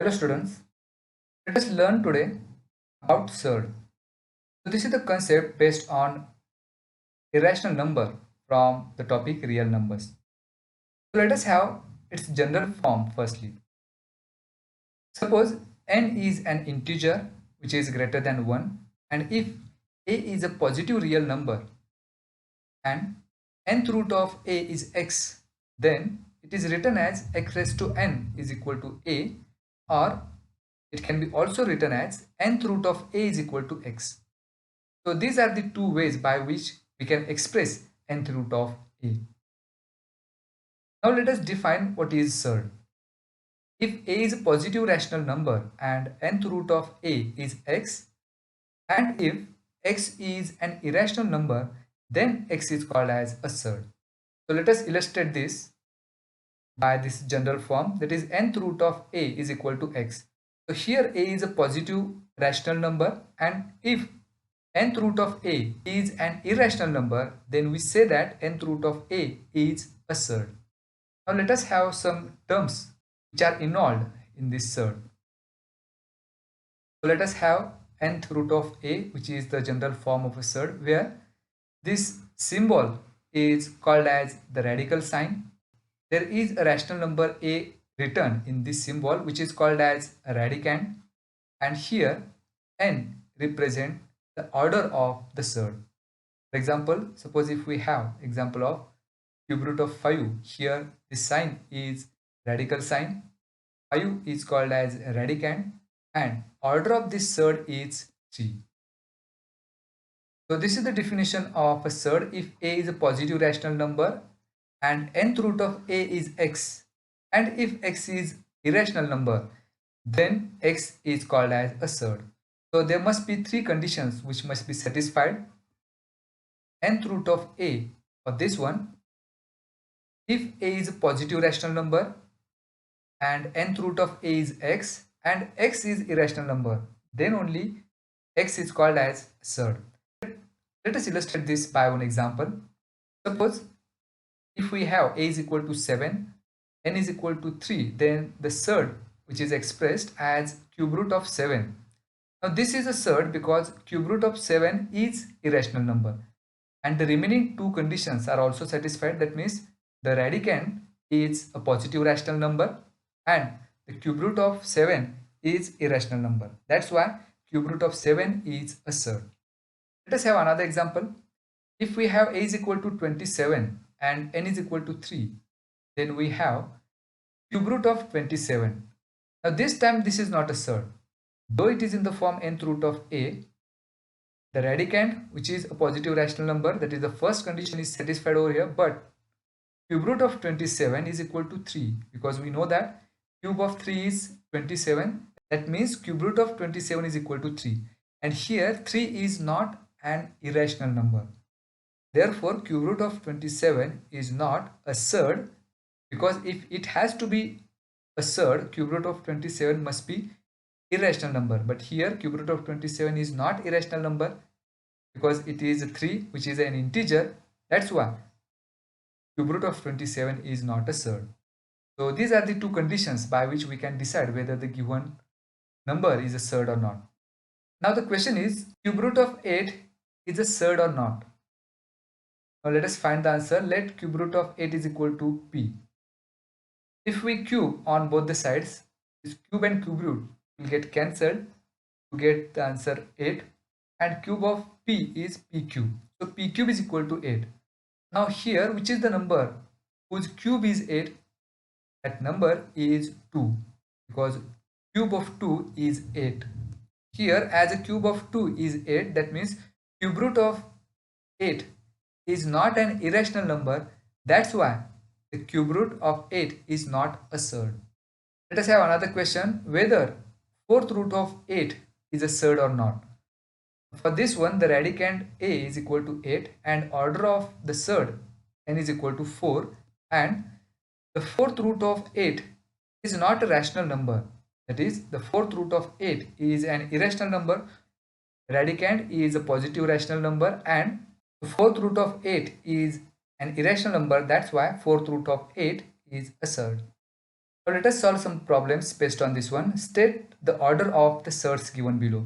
Hello students, let us learn today about surd. So this is the concept based on irrational number from the topic real numbers. So let us have its general form firstly. Suppose n is an integer which is greater than 1, and if a is a positive real number and nth root of a is x, then it is written as x raised to n is equal to a, or it can be also written as nth root of a is equal to x. So these are the two ways by which we can express nth root of a. Now let us define what is surd. If a is a positive rational number and nth root of a is x, and if x is an irrational number, then x is called as a surd. So let us illustrate this by this general form, that is nth root of a is equal to x. So here a is a positive rational number, and if nth root of a is an irrational number, then we say that nth root of a is a surd. Now let us have some terms which are involved in this surd. So let us have nth root of a, which is the general form of a surd, where this symbol is called as the radical sign. There is a rational number a written in this symbol, which is called as a radicand, and here n represent the order of the surd. For example, suppose if we have example of cube root of 5, here the sign is radical sign, 5 is called as a radicand, and order of this surd is 3. So this is the definition of a surd if a is a positive rational number and nth root of a is x, and if x is irrational number, then x is called as a surd. So there must be three conditions which must be satisfied. Nth root of a, for this one, if a is a positive rational number and nth root of a is x and x is irrational number, then only x is called as surd. Let us illustrate this by one example. Suppose if we have a is equal to 7, n is equal to 3, then the surd, which is expressed as cube root of 7. Now this is a surd because cube root of 7 is irrational number, and the remaining two conditions are also satisfied. That means the radicand is a positive rational number and the cube root of 7 is irrational number. That's why cube root of 7 is a surd. Let us have another example. If we have a is equal to 27 and n is equal to 3, then we have cube root of 27. Now this time this is not a surd. Though it is in the form nth root of a, the radicand, which is a positive rational number, that is the first condition, is satisfied over here, but cube root of 27 is equal to 3, because we know that cube of 3 is 27. That means cube root of 27 is equal to 3, and here 3 is not an irrational number. Therefore cube root of 27 is not a surd, because if it has to be a surd, cube root of 27 must be irrational number, but here cube root of 27 is not irrational number because it is 3, which is an integer. That's why cube root of 27 is not a surd. So these are the two conditions by which we can decide whether the given number is a surd or not. Now the question is, cube root of 8 is a surd or not? Now let us find the answer. Let cube root of 8 is equal to p. If we cube on both the sides, this cube and cube root will get cancelled to get the answer 8, and cube of p is p cube. So p cube is equal to 8. Now here, which is the number whose cube is 8? That number is 2, because cube of 2 is 8. Here, as a cube of 2 is 8, that means cube root of 8 is not an irrational number. That's why the cube root of 8 is not a surd. Let us have another question, whether fourth root of 8 is a surd or not. For this one, the radicand a is equal to 8 and order of the surd n is equal to 4, and the fourth root of 8 is not a rational number. That is, the fourth root of 8 is an irrational number, radicand is a positive rational number, and the fourth root of 8 is an irrational number. That's why fourth root of 8 is a surd. So let us solve some problems based on this one. State the order of the surds given below.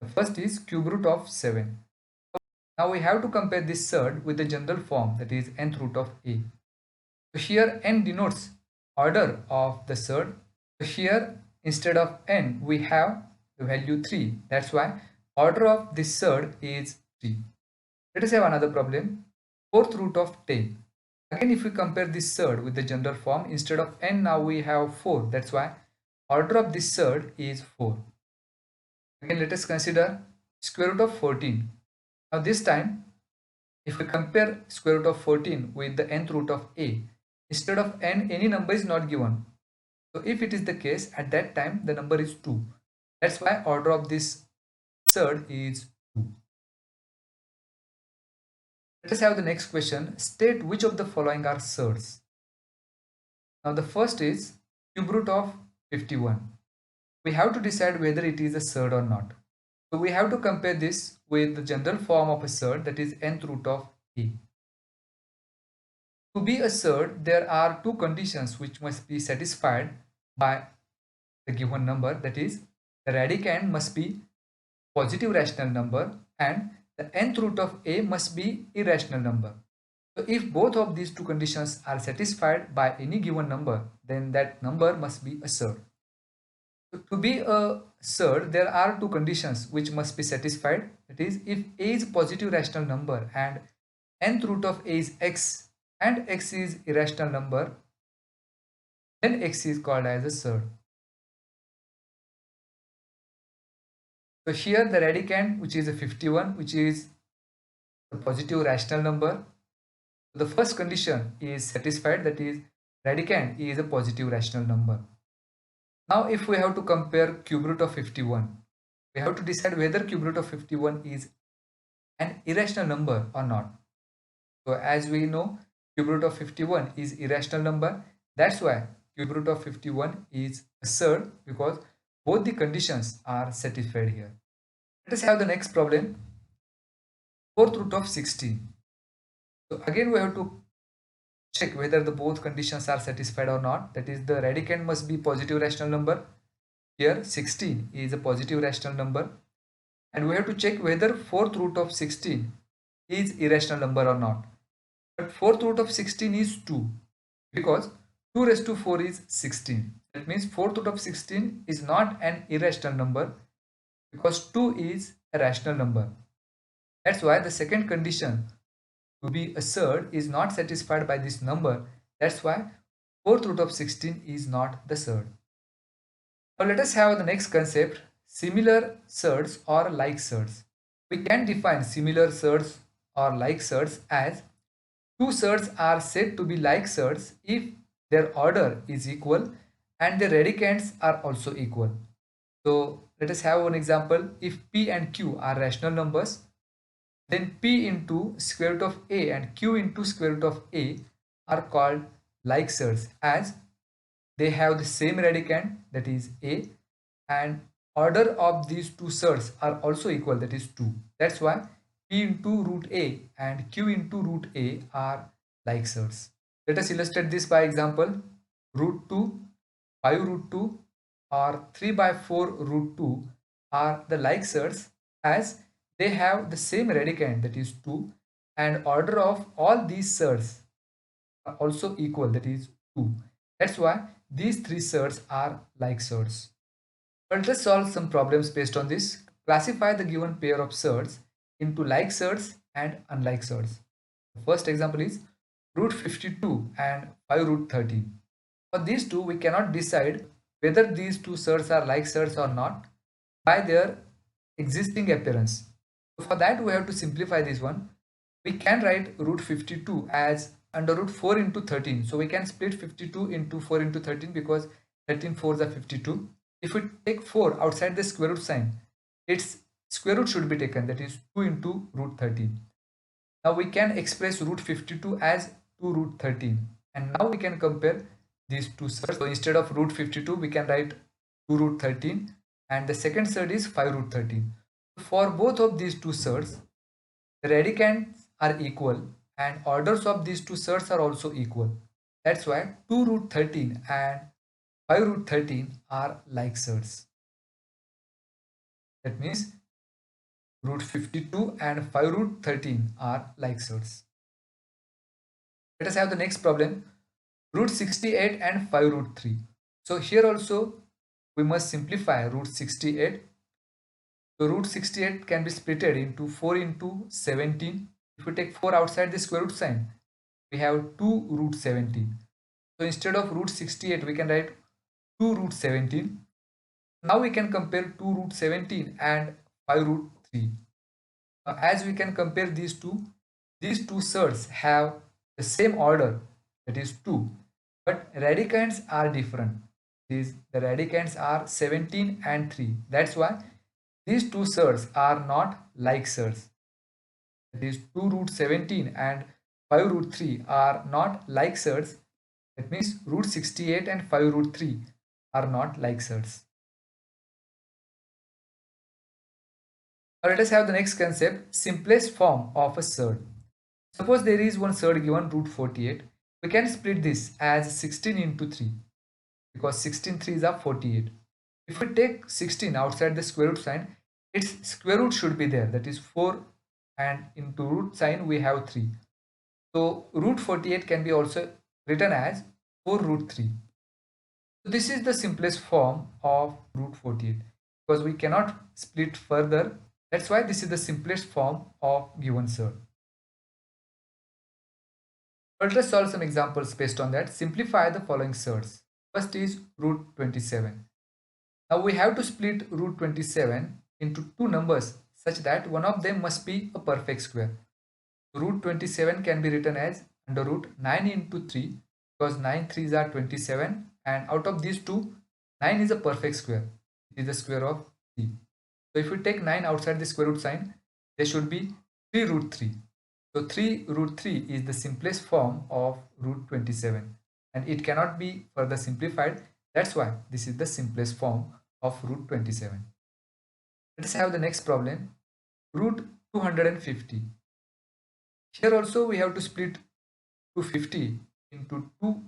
The first is cube root of 7. Now we have to compare this surd with the general form, that is nth root of a. So here n denotes order of the surd. So here instead of n we have the value 3. That's why order of this surd is 3. Let us have another problem. Fourth root of 10. Again, if we compare this surd with the general form, instead of n now we have 4. That's why order of this surd is 4. Again, let us consider square root of 14. Now this time, if we compare square root of 14 with the nth root of a, instead of n, any number is not given. So if it is the case, at that time the number is 2. That's why order of this surd is 2. Let us have the next question. State which of the following are surds. Now the first is cube root of 51. We have to decide whether it is a surd or not. So we have to compare this with the general form of a surd, that is nth root of a. To be a surd, there are two conditions which must be satisfied by the given number, that is the radicand must be positive rational number and the nth root of a must be irrational number. So if both of these two conditions are satisfied by any given number, then that number must be a surd. So to be a surd, there are two conditions which must be satisfied. That is, if a is positive rational number and nth root of a is x and x is irrational number, then x is called as a surd. So here the radicand, which is a 51, which is a positive rational number. The first condition is satisfied, that is radicand is a positive rational number. Now if we have to compare cube root of 51, we have to decide whether cube root of 51 is an irrational number or not. So as we know, cube root of 51 is irrational number. That's why cube root of 51 is a surd, because both the conditions are satisfied here. Let us have the next problem. Fourth root of 16. So again we have to check whether the both conditions are satisfied or not. That is, the radicand must be positive rational number. Here 16 is a positive rational number, and we have to check whether fourth root of 16 is irrational number or not. But fourth root of 16 is 2, because 2 raised to 4 is 16. That means fourth root of 16 is not an irrational number, because 2 is a rational number. That's why the second condition to be a surd is not satisfied by this number. That's why fourth root of 16 is not the surd. Now let us have the next concept, similar surds or like surds. We can define similar surds or like surds as two surds are said to be like surds if their order is equal and their radicands are also equal. So let us have one example. If p and q are rational numbers, then p into square root of a and q into square root of a are called like surds, as they have the same radicand, that is a, and order of these two surds are also equal, that is 2. That's why p into root a and q into root a are like surds. Let us illustrate this by example. Root 2, 5 root 2 or 3 by 4 root 2 are the like surds, as they have the same radicand, that is 2, and order of all these surds are also equal, that is 2. That's why these three surds are like surds. But let's solve some problems based on this. Classify the given pair of surds into like surds and unlike surds. The first example is root 52 and 5 root 13. For these two, we cannot decide whether these two surds are like surds or not by their existing appearance. So for that, we have to simplify this one. We can write root 52 as under root 4 into 13. So we can split 52 into 4 into 13, because 13 fours are 52. If we take 4 outside the square root sign, its square root should be taken, that is 2 into root 13. Now we can express root 52 as 2 root 13, and now we can compare these two surds. So instead of root 52, we can write 2 root 13, and the second surd is 5 root 13. For both of these two surds, the radicands are equal and orders of these two surds are also equal. That's why 2 root 13 and 5 root 13 are like surds. That means root 52 and 5 root 13 are like surds. Let us have the next problem. Root 68 and 5 root 3. So here also we must simplify root 68. So root 68 can be splitted into 4 into 17. If we take 4 outside the square root sign, we have 2 root 17. So instead of root 68, we can write 2 root 17. Now we can compare 2 root 17 and 5 root 3. As we can compare these two surds have the same order, that is 2, but radicands are different. The radicands are 17 and 3. That's why these two surds are not like surds. That is 2 root 17 and 5 root 3 are not like surds. That means root 68 and 5 root 3 are not like surds. Now let us have the next concept, simplest form of a surd. Suppose there is one surd given root 48. We can split this as 16 into 3 because 16 3s are 48. If we take 16 outside the square root sign, its square root should be there, that is 4, and into root sign we have 3. So root 48 can be also written as 4 root 3. So this is the simplest form of root 48 because we cannot split further. That's why this is the simplest form of given surd. Let us solve some examples based on that. Simplify the following surds. First is root 27. Now we have to split root 27 into two numbers such that one of them must be a perfect square. Root 27 can be written as under root 9 into 3 because 9 3s are 27, and out of these two, 9 is a perfect square. It is the square of 3. So if we take 9 outside the square root sign, there should be 3 root 3. So 3 root 3 is the simplest form of root 27 and it cannot be further simplified. That's why this is the simplest form of root 27. Let us have the next problem, root 250. Here also we have to split 250 into two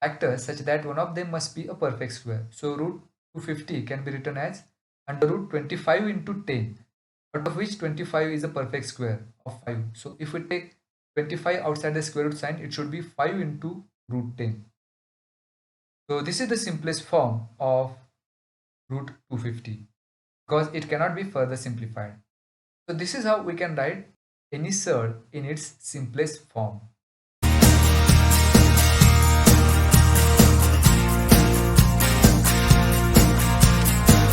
factors such that one of them must be a perfect square. So root 250 can be written as under root 25 into 10, out of which 25 is a perfect square of 5. So if we take 25 outside the square root sign, it should be 5 into root 10. So this is the simplest form of root 250 because it cannot be further simplified. So this is how we can write any surd in its simplest form.